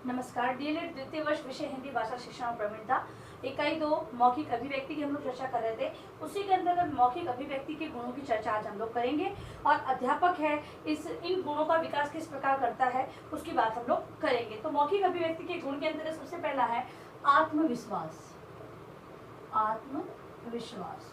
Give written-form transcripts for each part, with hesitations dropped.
नमस्कार। डीएलएड द्वितीय वर्ष विषय हिंदी भाषा शिक्षण और प्रवीणता इकाई 2 मौखिक अभिव्यक्ति की हम लोग चर्चा कर रहे थे। उसी के अंतर्गत मौखिक अभिव्यक्ति के गुणों की चर्चा आज हम लोग करेंगे और अध्यापक है इन गुणों का विकास किस प्रकार करता है उसकी बात हम लोग करेंगे। तो मौखिक अभिव्यक्ति के गुण के अंतर्गत सबसे पहला है आत्मविश्वास। आत्मविश्वास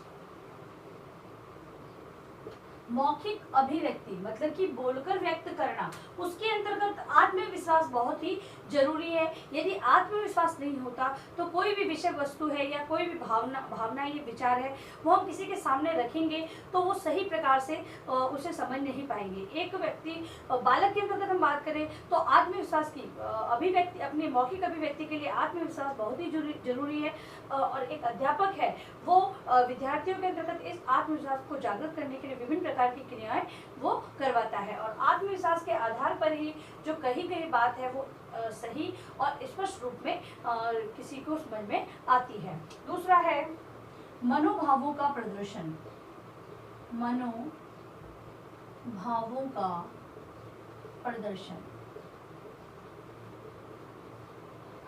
मौखिक अभिव्यक्ति मतलब कि बोलकर व्यक्त करना, उसके अंतर्गत आत्मविश्वास बहुत ही जरूरी है। यदि आत्मविश्वास नहीं होता तो कोई भी विषय वस्तु है या कोई भी भावना या विचार है वो हम किसी के सामने रखेंगे तो वो सही प्रकार से उसे समझ नहीं पाएंगे। एक व्यक्ति बालक के अंतर्गत हम बात करें तो आत्मविश्वास की अभिव्यक्ति, अपनी मौखिक अभिव्यक्ति के लिए आत्मविश्वास बहुत ही जरूरी है। और एक अध्यापक है वो विद्यार्थियों के अंतर्गत इस आत्मविश्वास को जागृत करने के लिए विभिन्न प्रकार की क्रियाएं वो करवाता है और आत्मविश्वास के आधार पर ही जो कही गई बात है वो सही और स्पष्ट रूप में किसी को समझ में आती है। दूसरा है मनोभावों का प्रदर्शन। मनोभावों का प्रदर्शन।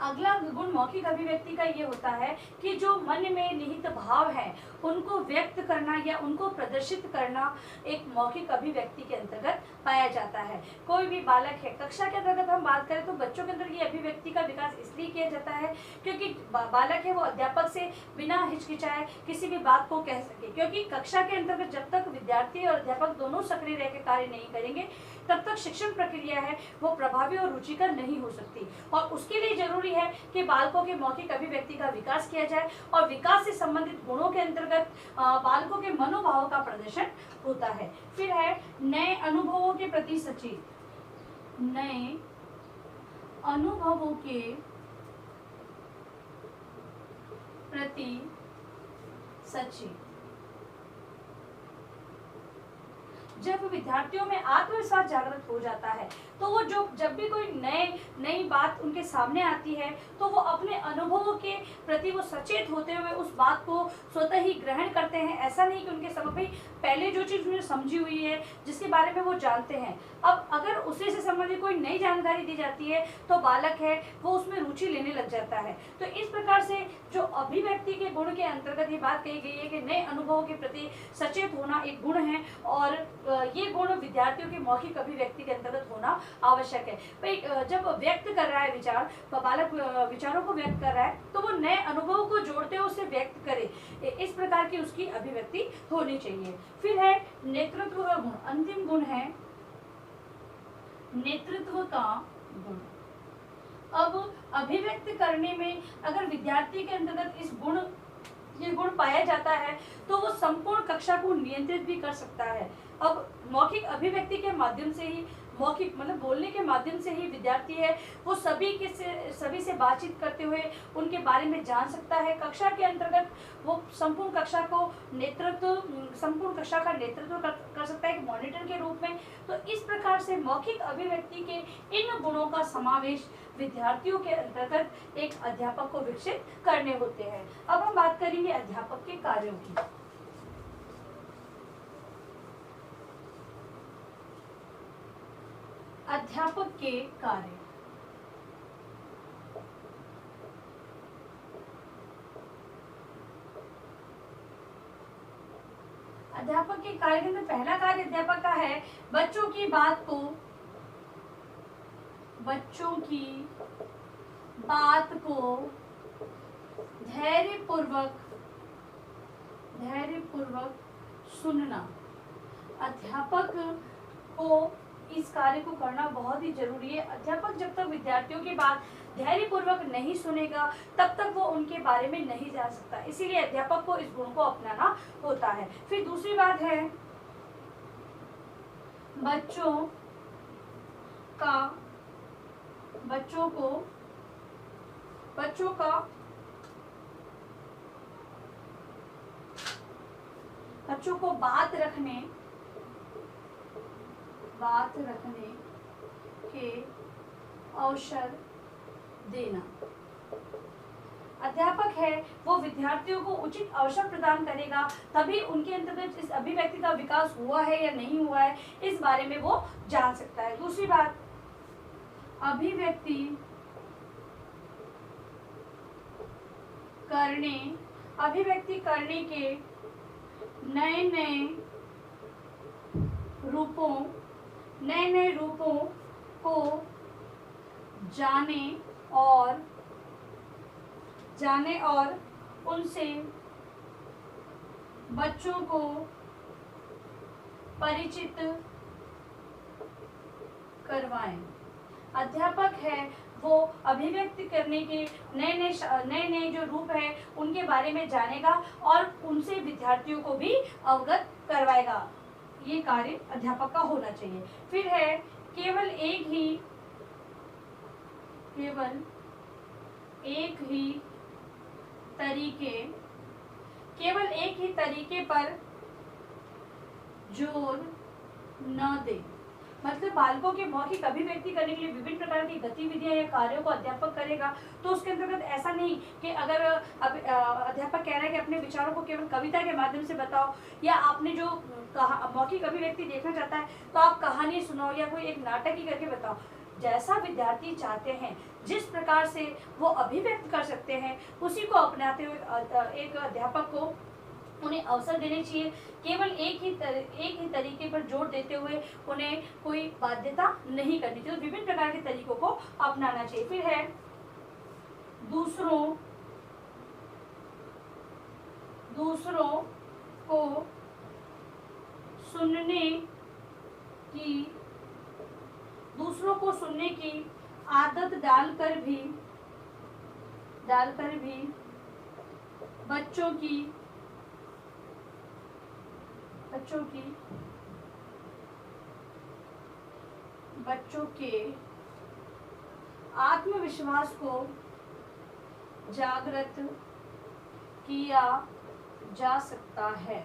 अगला गुण मौखिक अभिव्यक्ति का ये होता है कि जो मन में निहित भाव है उनको व्यक्त करना या उनको प्रदर्शित करना एक मौखिक अभिव्यक्ति के अंतर्गत पाया जाता है। कोई भी बालक है, कक्षा के अंतर्गत हम बात करें तो बच्चों के अंदर ये अभिव्यक्ति का विकास इसलिए किया जाता है क्योंकि बालक है वो अध्यापक से बिना हिचकिचाए किसी भी बात को कह सके। क्योंकि कक्षा के अंतर्गत जब तक विद्यार्थी और अध्यापक दोनों सक्रिय रहकर कार्य नहीं करेंगे तब तक शिक्षण प्रक्रिया है वो प्रभावी और रुचिकर नहीं हो सकती। और उसके लिए जरूरी है कि बालकों के मौखिक अभिव्यक्ति का विकास किया जाए और विकास से संबंधित गुणों के अंतर्गत बालकों के मनोभाव का प्रदर्शन होता है। फिर है नए अनुभवों के प्रति सचेत। नए अनुभवों के प्रति सचेत। जब विद्यार्थियों में आत्मविश्वास जागृत हो जाता है तो वो जब भी कोई नई बात उनके सामने आती है तो वो अपने अनुभवों के प्रति वो सचेत होते हुए उस बात को स्वतः ही ग्रहण करते हैं। ऐसा नहीं कि उनके समय पहले जो चीज़ उन्हें समझी हुई है जिसके बारे में वो जानते हैं, अब अगर उसी से संबंधित कोई नई जानकारी दी जाती है तो बालक है वो उसमें रुचि लेने लग जाता है। तो इस प्रकार से जो अभिव्यक्ति के गुण के अंतर्गत ये बात कही गई है कि नए अनुभवों के प्रति सचेत होना एक गुण है और ये गुण विद्यार्थियों की मौखिक अभिव्यक्ति के अंतर्गत होना आवश्यक है। भाई जब व्यक्त कर रहा है विचार, बालक विचारों को व्यक्त कर रहा है तो वो नए अनुभवों को जोड़ते हुए उसे व्यक्त करे, इस प्रकार की उसकी अभिव्यक्ति होनी चाहिए। फिर है नेतृत्व का गुण। अंतिम गुण है नेतृत्व का गुण। अब अभिव्यक्त करने में अगर विद्यार्थी के अंतर्गत ये गुण पाया जाता है तो वो संपूर्ण कक्षा को नियंत्रित भी कर सकता है। अब मौखिक अभिव्यक्ति के माध्यम से ही, मौखिक मतलब बोलने के माध्यम से ही विद्यार्थी है वो सभी से बातचीत करते हुए उनके बारे में जान सकता है। कक्षा के अंतर्गत वो संपूर्ण कक्षा का नेतृत्व कर सकता है एक मॉनिटर के रूप में। तो इस प्रकार से मौखिक अभिव्यक्ति के इन गुणों का समावेश विद्यार्थियों के अंतर्गत एक अध्यापक को विकसित करने होते हैं। अब हम बात करेंगे अध्यापक के कार्यों की। अध्यापक के कार्य। अध्यापक के कार्य के अंदर पहला कार्य अध्यापक का है बच्चों की बात को धैर्यपूर्वक सुनना। अध्यापक को इस कार्य को करना बहुत ही जरूरी है। अध्यापक जब तक विद्यार्थियों की बात धैर्यपूर्वक नहीं सुनेगा तब तक वो उनके बारे में नहीं जान सकता। इसीलिए अध्यापक को इस गुण को अपनाना होता है। फिर दूसरी बात है बच्चों को बात रखने के अवसर देना। अध्यापक है वो विद्यार्थियों को उचित अवसर प्रदान करेगा तभी उनके अंतर्गत इस अभिव्यक्ति का विकास हुआ है या नहीं हुआ है इस बारे में वो जान सकता है। दूसरी बात, अभिव्यक्ति करने अभिव्यक्ति करने के नए नए रूपों को जाने और उनसे बच्चों को परिचित करवाएं। अध्यापक है वो अभिव्यक्ति करने के नए जो रूप है उनके बारे में जानेगा और उनसे विद्यार्थियों को भी अवगत करवाएगा। ये कार्य अध्यापक का होना चाहिए। फिर है केवल एक ही तरीके पर जोर न दे। मतलब बालकों के मौखिक अभिव्यक्ति करने के लिए विभिन्न प्रकार की गतिविधियां या कार्यों को अध्यापक करेगा। तो उसके अंतर्गत ऐसा नहीं कि अगर अध्यापक कह रहा है कि अपने विचारों को केवल कविता के माध्यम से बताओ, या आपने जो मौखिक अभिव्यक्ति देखना चाहता है तो आप कहानी सुनाओ या कोई एक नाटक ही करके बताओ। जैसा विद्यार्थी चाहते हैं, जिस प्रकार से वो अभिव्यक्त कर सकते हैं, उसी को अपनाते हुए एक अध्यापक को उन्हें अवसर देने चाहिए। केवल एक ही तरीके पर जोर देते हुए उन्हें कोई बाध्यता नहीं करनी चाहिए। तो विभिन्न प्रकार के तरीकों को अपनाना चाहिए। फिर है दूसरों को सुनने की आदत डालकर भी बच्चों के आत्मविश्वास को जागृत किया जा सकता है।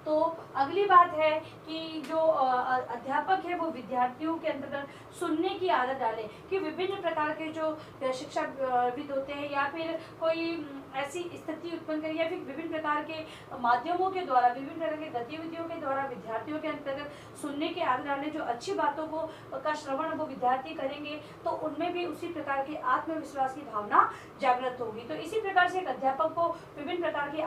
तो अगली बात है कि जो अध्यापक है वो विद्यार्थियों के अंतर्गत सुनने की आदत डाले कि विभिन्न प्रकार के जो शिक्षाविद होते हैं या फिर कोई ऐसी स्थिति उत्पन्न करे या फिर विभिन्न प्रकार के माध्यमों के द्वारा, विभिन्न प्रकार की गतिविधियों के द्वारा विद्यार्थियों के अंतर्गत सुनने की आदत डालें। जो अच्छी बातों का श्रवण वो विद्यार्थी करेंगे तो उनमें भी उसी प्रकार की आत्मविश्वास की भावना जागृत होगी। तो इसी प्रकार से एक अध्यापक को विभिन्न प्रकार की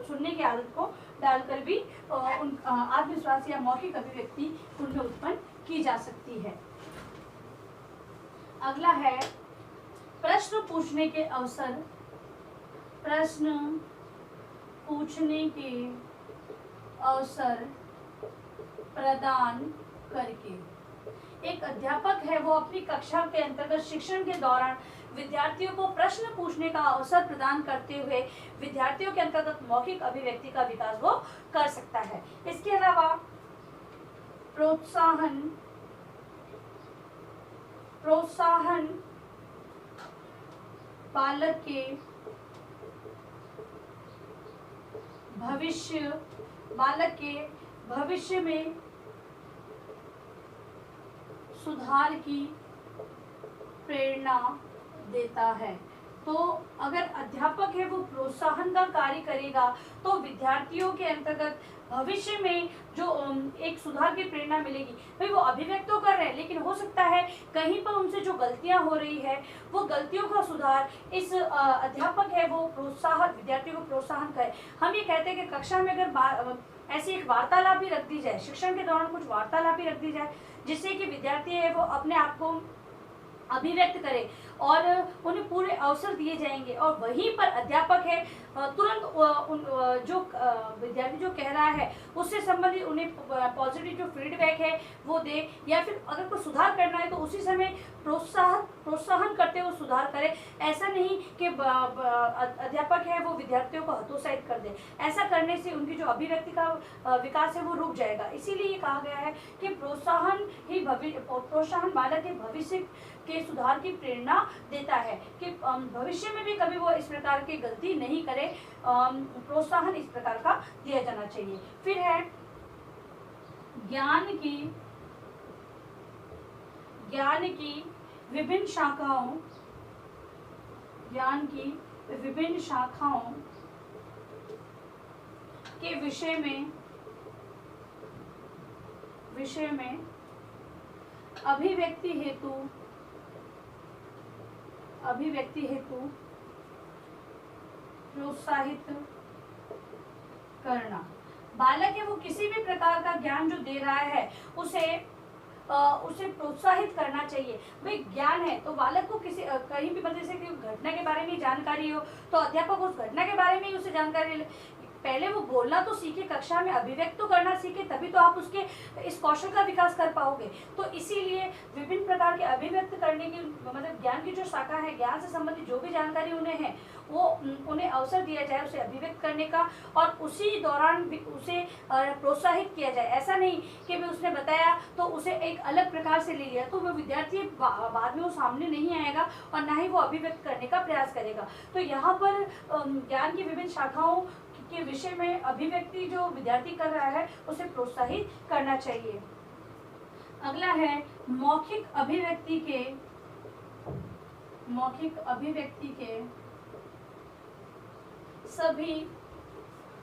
सुनने की आदत को डालकर भी उन आत्मविश्वास या मौखिक अभिव्यक्ति उनमें उत्पन्न की जा सकती है। अगला है प्रश्न पूछने के अवसर। प्रश्न पूछने के अवसर प्रदान करके एक अध्यापक है वो अपनी कक्षा के अंतर्गत शिक्षण के दौरान विद्यार्थियों को प्रश्न पूछने का अवसर प्रदान करते हुए विद्यार्थियों के अंतर्गत मौखिक अभिव्यक्ति का विकास वो कर सकता है। इसके अलावा प्रोत्साहन बालक के भविष्य में सुधार की प्रेरणा देता है। तो अगर अध्यापक है वो प्रोत्साहन का कार्य करेगा तो विद्यार्थियों के अंतर्गत भविष्य में जो एक सुधार की प्रेरणा मिलेगी। भाई वो अभिव्यक्त तो कर रहे हैं लेकिन हो सकता है कहीं पर उनसे जो गलतियां हो रही है वो गलतियों का सुधार इस अध्यापक है वो विद्यार्थियों को प्रोत्साहन करे। हम ये कहते हैं कि कक्षा में अगर ऐसी एक वार्तालाप भी रख दी जाए, शिक्षण के दौरान कुछ वार्तालाप भी रख दी जाए जिससे कि विद्यार्थी है वो अपने आप को अभिव्यक्त करे और उन्हें पूरे अवसर दिए जाएंगे और वहीं पर अध्यापक है तुरंत जो विद्यार्थी जो कह रहा है उससे संबंधित उन्हें पॉजिटिव जो फीडबैक है वो दे, या फिर अगर कोई सुधार करना है तो उसी समय प्रोत्साहन करते हुए सुधार करे। ऐसा नहीं कि अध्यापक है वो विद्यार्थियों को हतोत्साहित कर दे। ऐसा करने से उनकी जो अभिव्यक्ति का विकास है वो रुक जाएगा। इसीलिए ये कहा गया है कि प्रोत्साहन बालक के भविष्य के सुधार की प्रेरणा देता है कि भविष्य में भी कभी वो इस प्रकार की गलती नहीं करे। प्रोत्साहन इस प्रकार का दिया जाना चाहिए। फिर है ज्ञान की विभिन्न शाखाओं के विषय में अभिव्यक्ति हेतु प्रोत्साहित करना। बालक है वो किसी भी प्रकार का ज्ञान जो दे रहा है उसे प्रोत्साहित करना चाहिए। भाई ज्ञान है तो बालक को किसी कहीं भी मतलब जैसे कि घटना के बारे में जानकारी हो तो अध्यापक उस घटना के बारे में ही उसे जानकारी ले। पहले वो बोलना तो सीखे, कक्षा में अभिव्यक्त तो करना सीखे, तभी तो आप उसके इस कौशल का विकास कर पाओगे। तो इसीलिए विभिन्न प्रकार के अभिव्यक्त करने की मतलब ज्ञान की जो शाखा है, ज्ञान से संबंधित जो भी जानकारी उन्हें है वो उन्हें अवसर दिया जाए उसे अभिव्यक्त करने का, और उसी दौरान भी उसे प्रोत्साहित किया जाए। ऐसा नहीं कि भी उसने बताया तो उसे एक अलग प्रकार से ले लिया तो वो विद्यार्थी बाद में वो सामने नहीं आएगा और ना ही वो अभिव्यक्त करने का प्रयास करेगा। तो यहाँ पर ज्ञान की विभिन्न शाखाओं के विषय में अभिव्यक्ति जो विद्यार्थी कर रहा है उसे प्रोत्साहित करना चाहिए। अगला है मौखिक अभिव्यक्ति के सभी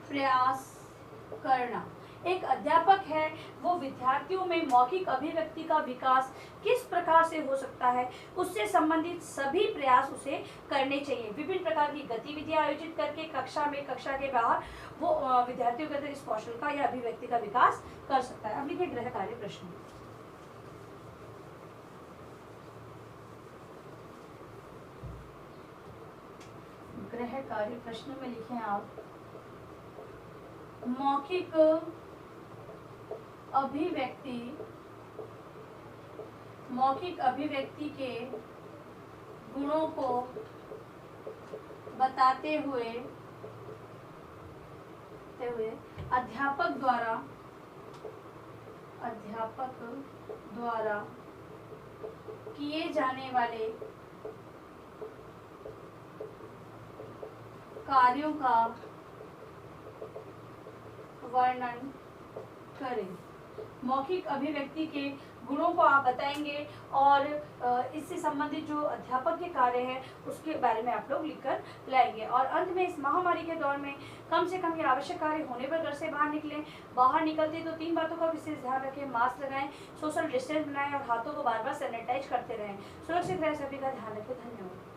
प्रयास करना। एक अध्यापक है वो विद्यार्थियों में मौखिक अभिव्यक्ति का विकास किस प्रकार से हो सकता है उससे संबंधित सभी प्रयास उसे करने चाहिए। विभिन्न प्रकार की गतिविधियां आयोजित करके कक्षा में, कक्षा के बाहर वो विद्यार्थियों के अंदर इस कौशल का या अभिव्यक्ति का विकास कर सकता है। अब लिखिए गृह कार्य प्रश्न। गृह कार्य प्रश्न में लिखें आप मौखिक अभिव्यक्ति के गुणों को बताते हुए अध्यापक द्वारा किए जाने वाले कार्यों का वर्णन करें। मौखिक अभिव्यक्ति के गुणों को आप बताएंगे और इससे संबंधित जो अध्यापक के कार्य है उसके बारे में आप लोग लिखकर लाएंगे। और अंत में इस महामारी के दौर में कम से कम ये आवश्यक कार्य होने पर घर से बाहर निकलें। बाहर निकलते तो 3 बातों का विशेष ध्यान रखें। मास्क लगाएं, सोशल डिस्टेंस बनाएं और हाथों को बार बार सैनिटाइज करते रहें। सुरक्षित रहें, सभी का ध्यान रखें। धन्यवाद।